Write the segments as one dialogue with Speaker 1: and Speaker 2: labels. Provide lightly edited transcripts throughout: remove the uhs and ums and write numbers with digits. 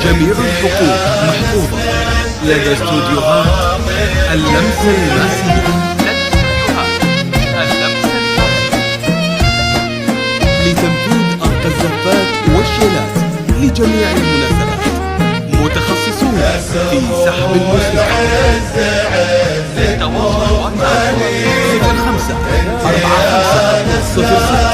Speaker 1: جميع الحقوق محفوظة لدى استوديوهات اللمسة الماسية. لتنفيذ أرقى الزفات والشيلات لجميع المناسبات، متخصصون في سحب الموسيقى. للتواصل 05 45 06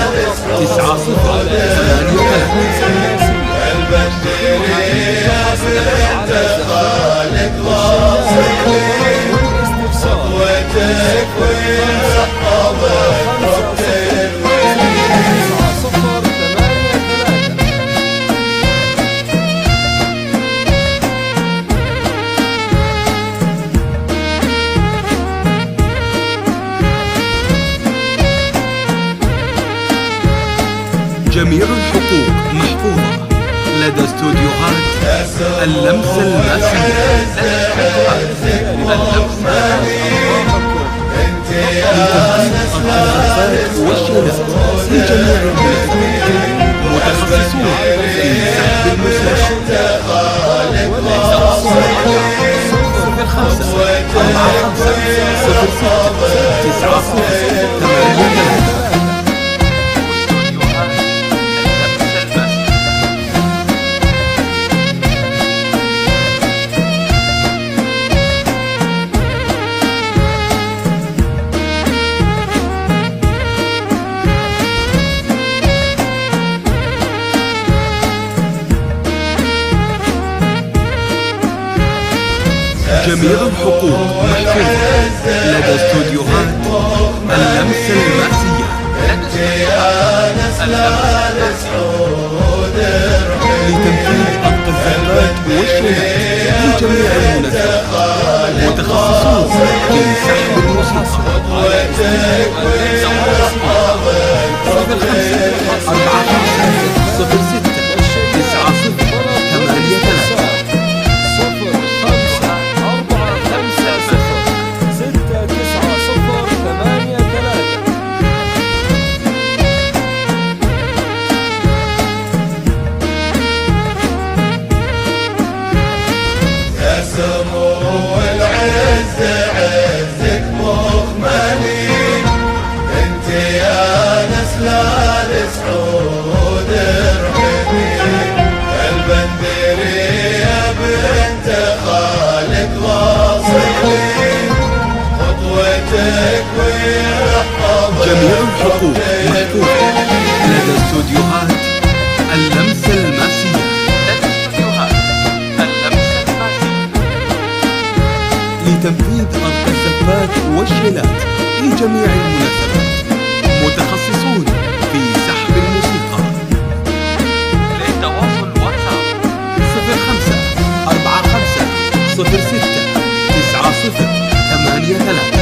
Speaker 1: جميع الحقوق محفوظة لدى استوديوهات اللمسة الماسية. والشيلات لجميع المناسبات، متخصصون في سحب الموسيقى. 05 45 06 جميع الحقوق محفوظة لدى استوديوهات اللمسة الماسية. لتنفيذ أرقى الزفات والشيلات لجميع المناسبات، متخصصون في سحب الموسيقى. 05
Speaker 2: والعز عزك مخملين، انت يا نسلان سعود الرحيمين. البندرية بنت خالد واصلين، خطوتك ويحفظك.
Speaker 1: جميع الحقوق محفوظة لدى استوديوهات اللمسة الماسية. لتنفيذ أرقى الزفات والشيلات لجميع المناسبات، متخصصون في سحب الموسيقى.
Speaker 2: للتواصل واتساب
Speaker 1: 05 45 06 90 83.